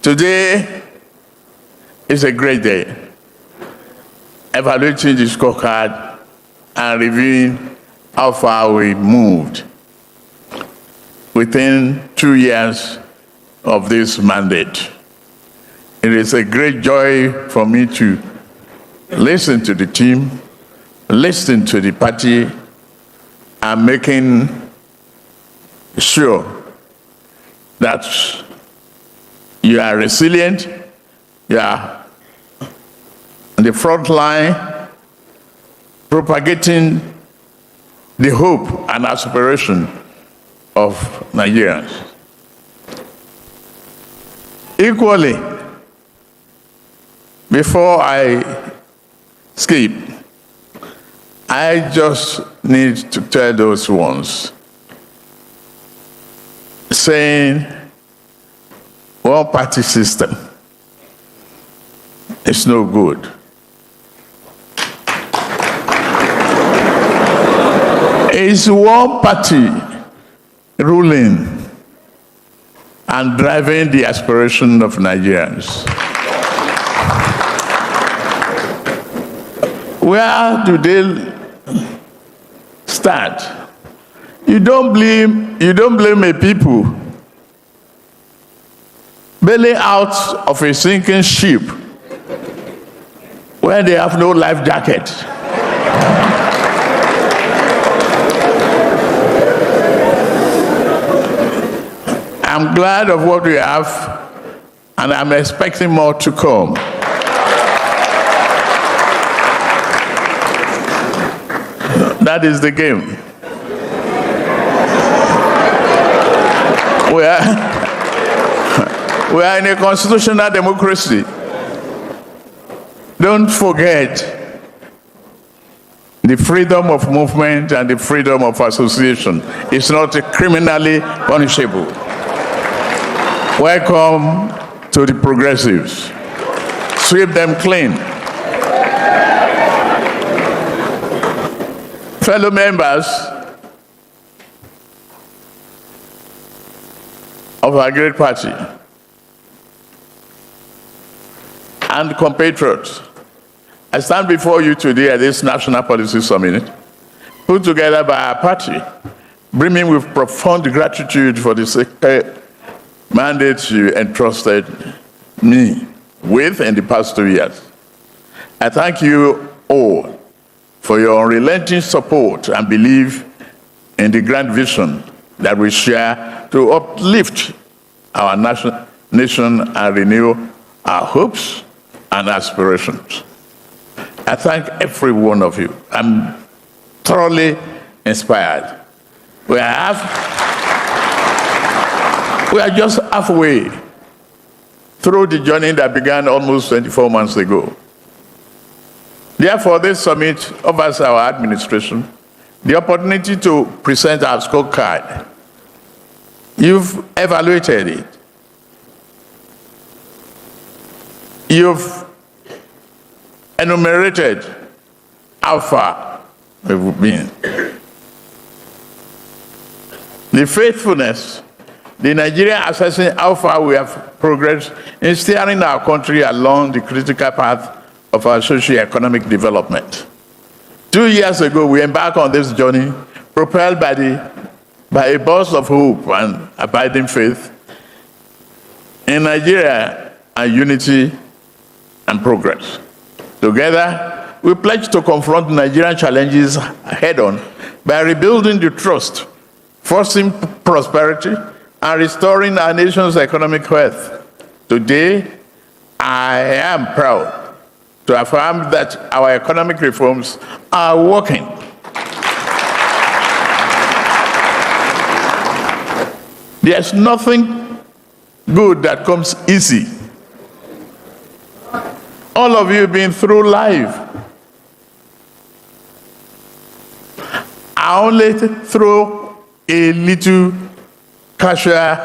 Today is a great day. Evaluating the scorecard and reviewing how far we moved within 2 years of this mandate. It is a great joy for me to listen to the team, listen to the party, and making sure that you are resilient, you are on the front line, propagating the hope and aspiration of Nigerians. Equally, before I skip, I just need to tell those ones saying one-party system is no good. It's one party ruling and driving the aspiration of Nigerians. Where do they start? You don't blame a people bailing out of a sinking ship when they have no life jacket. I'm glad of what we have, and I'm expecting more to come. That is the game. We are in a constitutional democracy. Don't forget the freedom of movement and the freedom of association is not criminally punishable. Welcome to the progressives. Sweep them clean. Fellow members of our great party and compatriots, I stand before you today at this National Policy Summit, put together by our party, brimming with profound gratitude for the mandate you entrusted me with in the past 2 years. I thank you all for your unrelenting support and belief in the grand vision that we share to uplift our nation and renew our hopes and aspirations. I thank every one of you. I'm thoroughly inspired. We are just halfway through the journey that began almost 24 months ago. Therefore, this summit offers our administration the opportunity to present our scorecard. You've evaluated it. You've enumerated how far we've been. The faithfulness, the Nigerian assessing how far we have progressed in steering our country along the critical path of our socio-economic development. 2 years ago, we embarked on this journey, propelled by a burst of hope and abiding faith in Nigeria and unity and progress. Together, we pledge to confront Nigerian challenges head-on by rebuilding the trust, fostering prosperity, and restoring our nation's economic health. Today, I am proud to affirm that our economic reforms are working. There's nothing good that comes easy. All of you have been through life. I only throw a little casual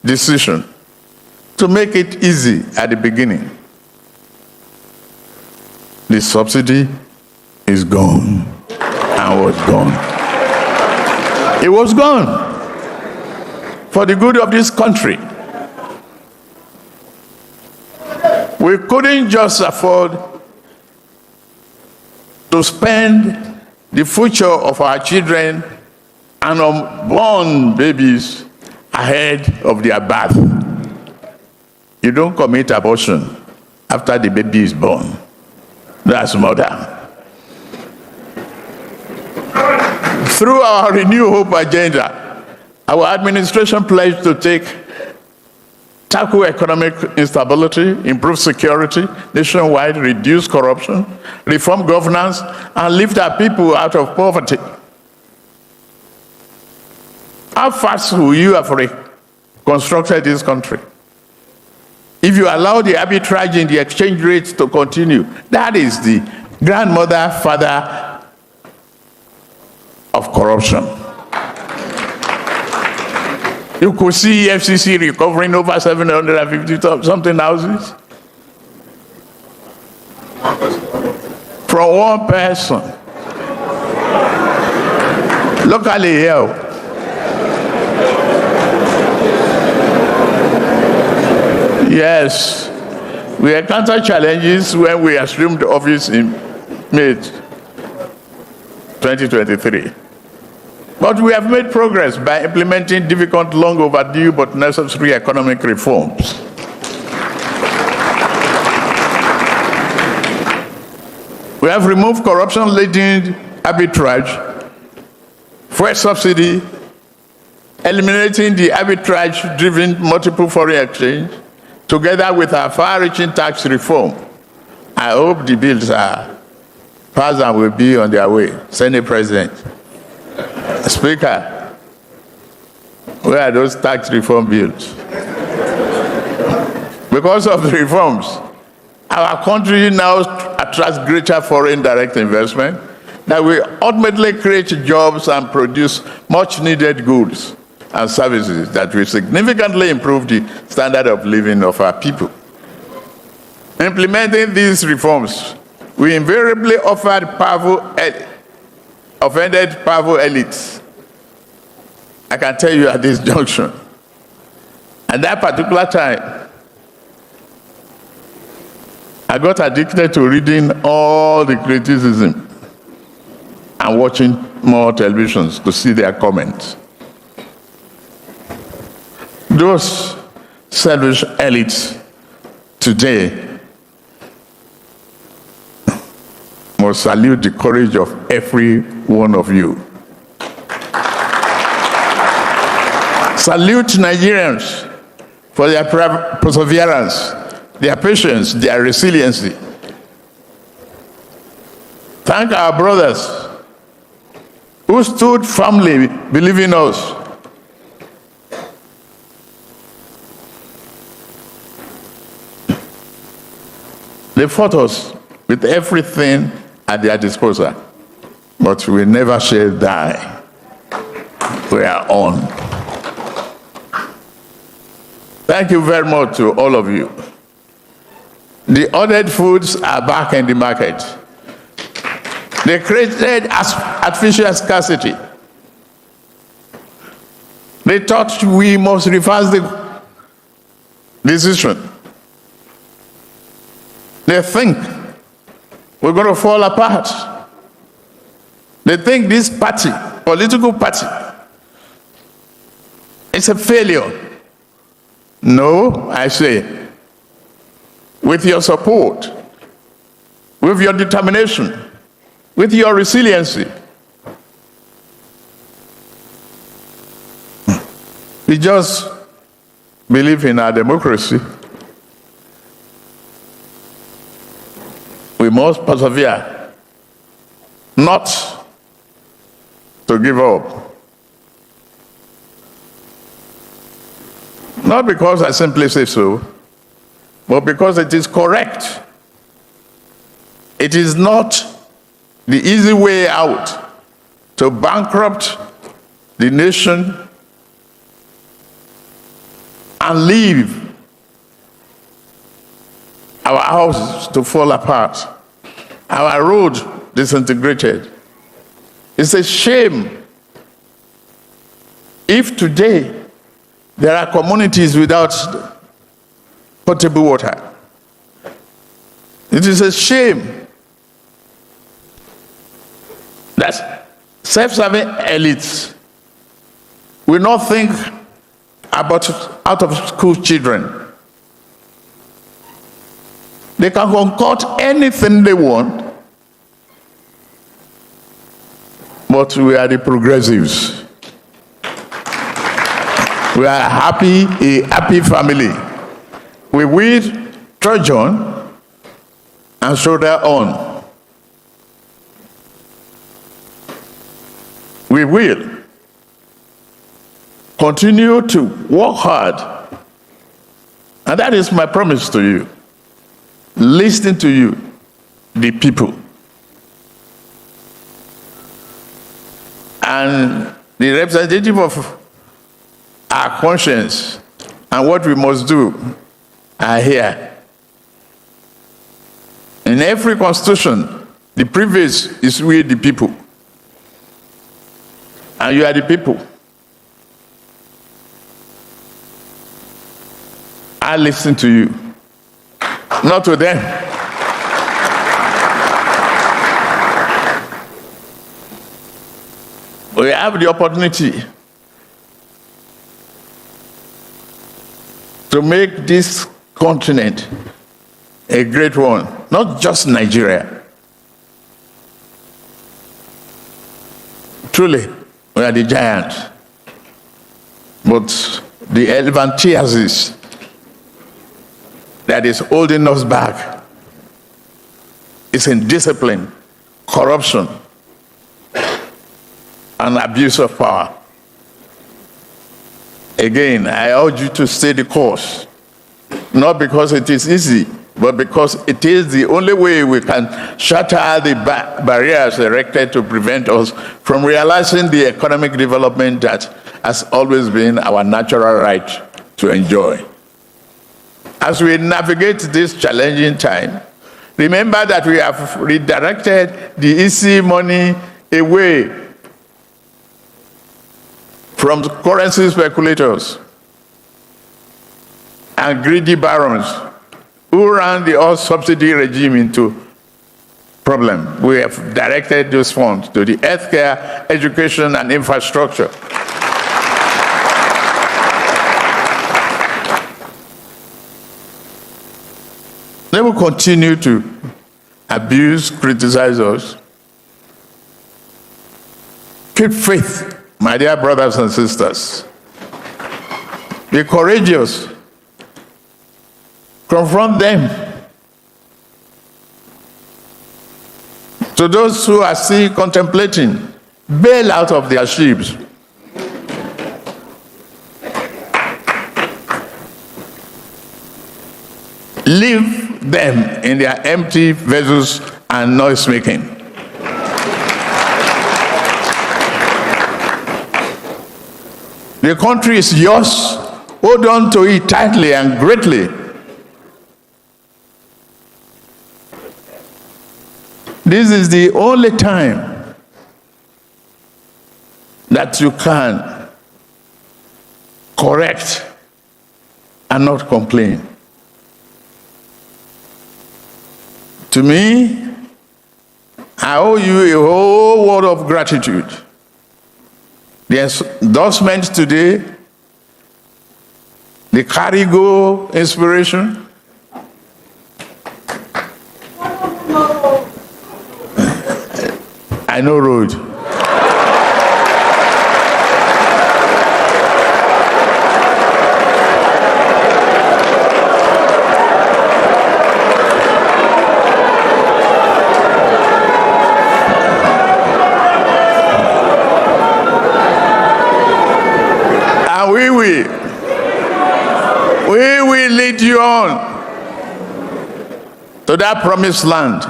decision to make it easy at the beginning. The subsidy is gone and was gone. It was gone for the good of this country. We couldn't just afford to spend the future of our children and unborn babies ahead of their birth. You don't commit abortion after the baby is born. That's murder. Through our Renew Hope agenda, our administration pledged to tackle economic instability, improve security nationwide, reduce corruption, reform governance, and lift our people out of poverty. How fast will you have reconstructed this country? If you allow the arbitrage in the exchange rates to continue, that is the grandmother, father of corruption. You could see FCC recovering over 750 something houses from one person. Locally here. Yes, we encountered challenges when we assumed office in May 2023. But we have made progress by implementing difficult, long overdue, but necessary economic reforms. We have removed corruption-laden arbitrage, fuel subsidy, eliminating the arbitrage-driven multiple foreign exchange, together with our far-reaching tax reform. I hope the bills are passed and will be on their way. Senate President. Speaker, where are those tax reform bills? Because of the reforms, our country now attracts greater foreign direct investment that will ultimately create jobs and produce much needed goods and services that will significantly improve the standard of living of our people. Implementing these reforms, we invariably offended powerful elites. I can tell you at this junction. At that particular time, I got addicted to reading all the criticism and watching more televisions to see their comments. Those selfish elites today must salute the courage of every one of you. Salute Nigerians for their perseverance, their patience, their resiliency. Thank our brothers who stood firmly believing us. They fought us with everything at their disposal, but we never shall die. We are on. Thank you very much to all of you. The ordered foods are back in the market. They created artificial scarcity. They thought we must reverse the decision. They think we're going to fall apart. They think this party, political party, is a failure. No, I say, with your support, with your determination, with your resiliency, we just believe in our democracy. We must persevere, not to give up. Not because I simply say so, but because it is correct. It is not the easy way out to bankrupt the nation and leave our houses to fall apart, our road disintegrated. It's a shame if today there are communities without potable water. It is a shame that self-serving elites will not think about out-of-school children. They can concoct anything they want, but we are the progressives. We are a happy family. We will trudge on and shoulder on. We will continue to work hard. And that is my promise to you. Listening to you, the people. And the representative of our conscience and what we must do are here. In every constitution, the preface is we the people. And you are the people. I listen to you, not to them. We have the opportunity to make this continent a great one, not just Nigeria. Truly, we are the giants, but the elephantiasis that is holding us back is indiscipline, corruption, and abuse of power. Again, I urge you to stay the course, not because it is easy, but because it is the only way we can shatter the barriers erected to prevent us from realizing the economic development that has always been our natural right to enjoy. As we navigate this challenging time, remember that we have redirected the easy money away from currency speculators and greedy barons who ran the all-subsidy regime into problem. We have directed those funds to the healthcare, education, and infrastructure. They will continue to abuse, criticize us. Keep faith, my dear brothers and sisters. Be courageous. Confront them. To those who are still contemplating, bail out of their ships. Leave them in their empty vessels and noise making. The country is yours. Hold on to it tightly and greatly. This is the only time that you can correct and not complain. To me, I owe you a whole world of gratitude. The endorsement today, the carry-go inspiration, I know road. And we will lead you on to that promised land.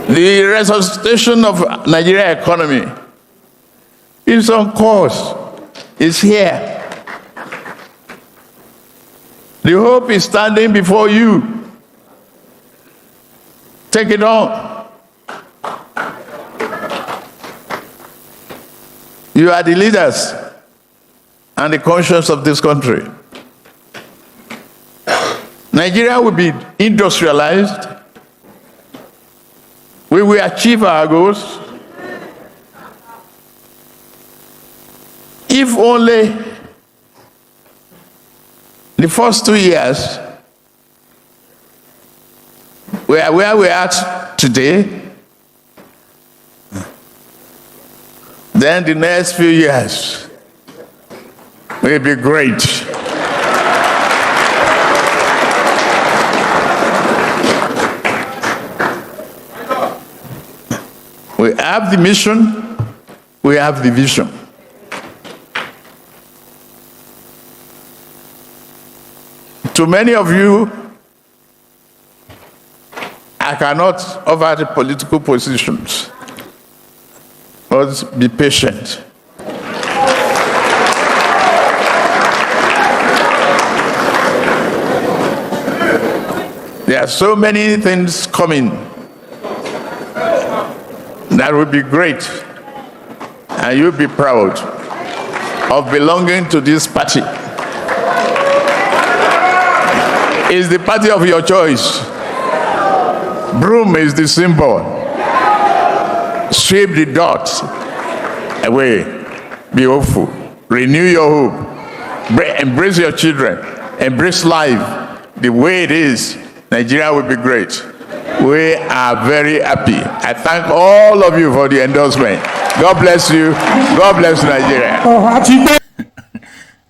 The resuscitation of Nigerian economy is on course. It's here. The hope is standing before you. Take it on. You are the leaders and the conscience of this country. Nigeria will be industrialized. We will achieve our goals. If only the first 2 years where we are at today, then the next few years will be great. We have the mission, we have the vision. To many of you, I cannot offer the political positions, but be patient. There are so many things coming that will be great, and you'll be proud of belonging to this party. It's the party of your choice. Broom is the symbol. Sweep the dust away. Be hopeful. Renew your hope. Embrace your children. Embrace life the way it is. Nigeria will be great. We are very happy. I thank all of you for the endorsement. God bless you. God bless Nigeria.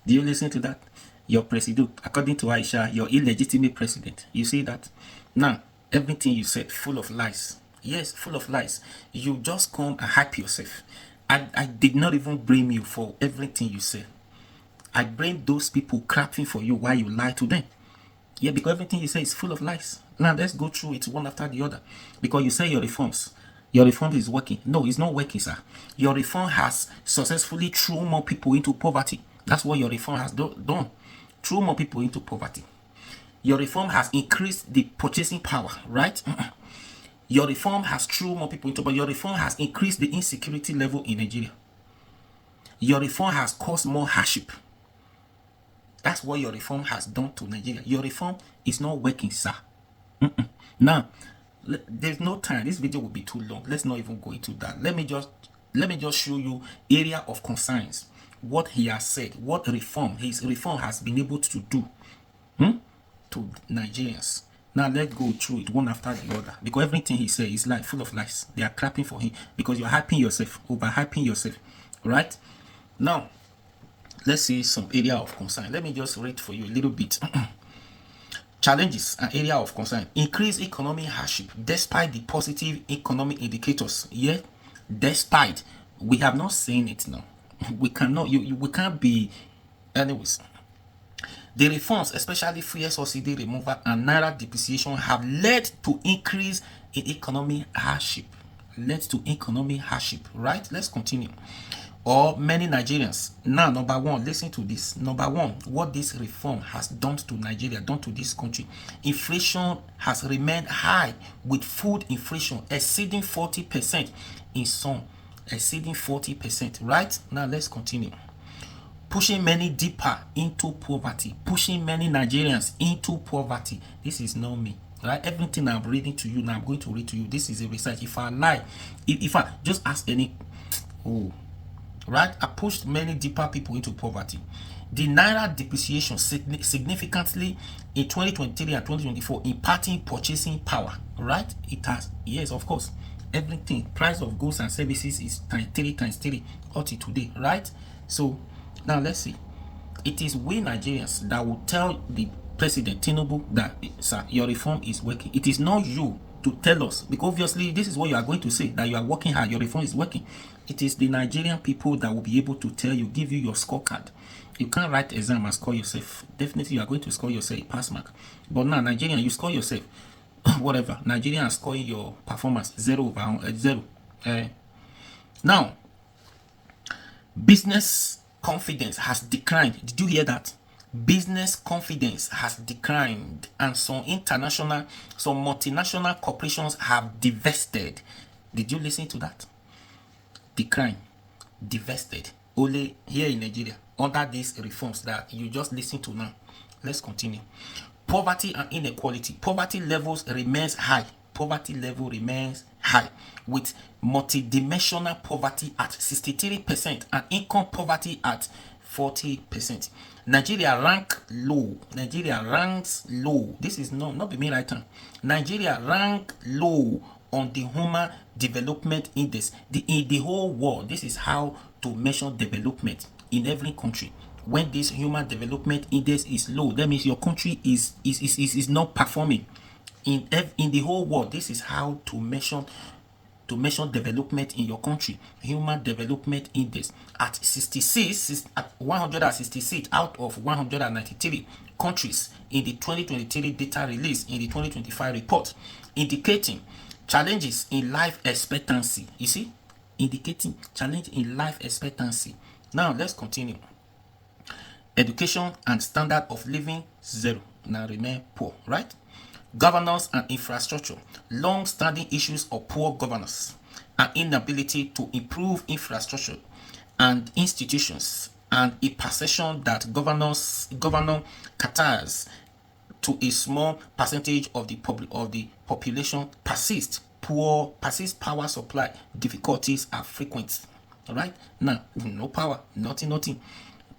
Do you listen to that? Your president, according to Aisha, your illegitimate president. You see that? Now, everything you said, full of lies. Yes, full of lies. You just come and hype yourself. I did not even blame you for everything you said. I blame those people crapping for you while you lie to them. Yeah, because everything you say is full of lies. Now, let's go through it one after the other. Because you say your reform is working. No, it's not working, sir. Your reform has successfully thrown more people into poverty. That's what your reform has done. Throw more people into poverty. Your reform has increased the purchasing power, right? Your reform has thrown more people into poverty. Your reform has increased the insecurity level in Nigeria. Your reform has caused more hardship. That's what your reform has done to Nigeria. Your reform is not working, sir. Now, there's no time. This video will be too long. Let's not even go into that. Let me just show you area of concerns. What he has said, what his reform has been able to do to Nigerians. Now let's go through it one after the other, because everything he said is like full of lies. They are clapping for him because you're hyping yourself, overhyping yourself, right? Now let's see some area of concern. Let me just read for you a little bit. Challenges and area of concern: increased economic hardship despite the positive economic indicators. Yeah, despite, we have not seen it now. We cannot, we can't be. Anyways, the reforms, especially fuel subsidy removal and naira depreciation, have led to increase in economic hardship. Right? Let's continue. Or many Nigerians. Now, number one, listen to this. Number one, what this reform has done to Nigeria, done to this country. Inflation has remained high, with food inflation exceeding 40% in some. Exceeding 40%, right? Now let's continue. Pushing many deeper into poverty, pushing many Nigerians into poverty. This is not me, right? Everything I'm reading to you now, I'm going to read to you. This is a research. If I lie, if I just ask any, right? I pushed many deeper people into poverty. The naira depreciation significantly in 2023 and 2024, impacting purchasing power, right? It has, yes, of course. Everything, price of goods and services is times 3 up to today, right? So now let's see. It is we Nigerians that will tell the president Tinubu that, sir, your reform is working. It is not you to tell us, because obviously this is what you are going to say, that you are working hard, your reform is working. It is the Nigerian people that will be able to tell you, give you your scorecard. You can't write exam and score yourself. Definitely you are going to score yourself a pass mark. But now Nigerian, you score yourself whatever. Nigerian are scoring your performance 0/0. Now, business confidence has declined. Did you hear that? Business confidence has declined, and some multinational corporations have divested. Did you listen to that? Decline, divested. Only here in Nigeria, under these reforms that you just listen to now. Let's continue. Poverty and inequality. Poverty levels remains high. Poverty level remains high, with multidimensional poverty at 63% and income poverty at 40%. Nigeria rank low. Nigeria ranks low. This is not be me right now. Nigeria rank low on the Human Development Index. In the whole world, this is how to measure development in every country. When this Human Development Index is low, that means your country is not performing. In the whole world, this is how to measure development in your country. Human Development Index at 66, at 166 out of 193 countries in the 2023 data release in the 2025 report, indicating challenges in life expectancy. You see, indicating challenge in life expectancy. Now let's continue. Education and standard of living zero. Now remain poor, right? Governance and infrastructure. Long-standing issues of poor governance and inability to improve infrastructure and institutions, and a perception that governor caters to a small percentage of the population persist. Power supply difficulties are frequent. All right, now no power, nothing.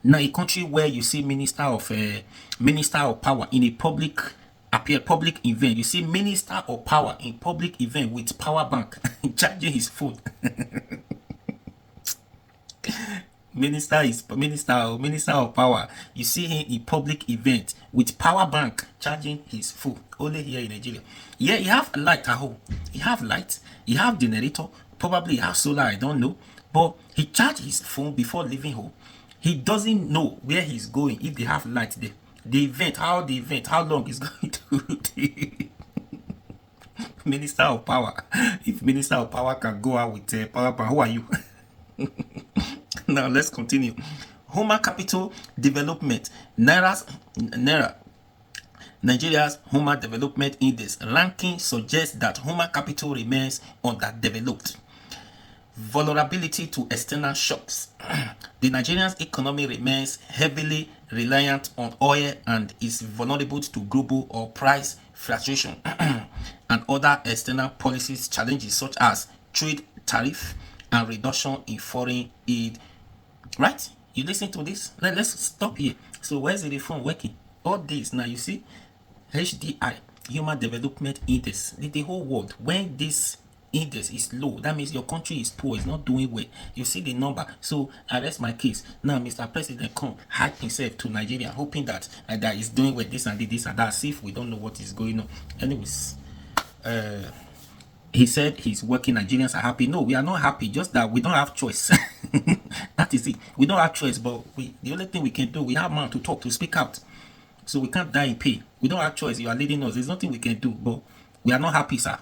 Now a country where you see minister of power in a public event, you see minister of power in public event with power bank charging his phone. minister of power, you see him in public event with power bank charging his phone. Only here in Nigeria. Yeah, he have light at home. He have light. He have generator. Probably he have solar. I don't know. But he charge his phone before leaving home. He doesn't know where he's going if they have light there. The event, how long is going to take. Minister of power. If minister of power can go out with power bank, who are you? Now let's continue. Human capital development. Nigeria's Human Development Index ranking suggests that human capital remains underdeveloped. Vulnerability to external shocks. The Nigerian economy remains heavily reliant on oil and is vulnerable to global oil price fluctuation and other external policies challenges such as trade tariff and reduction in foreign aid. Right? You listen to this? Let's stop here. So where's the reform working? All this now, you see, HDI, Human Development Index, the whole world, when this index is low, that means your country is poor, it's not doing well. You see the number. So I rest my case. Now Mr. President come hype himself to Nigeria, hoping that that is doing well, this and that. See if we don't know what is going on. Anyways, he said he's working. Nigerians are happy. No, we are not happy. Just that we don't have choice. That is it. We don't have choice, but the only thing we can do, we have man to talk, to speak out. So we can't die in pain. We don't have choice. You are leading us. There's nothing we can do, but we are not happy, sir.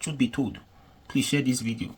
Truth be told. Please share this video.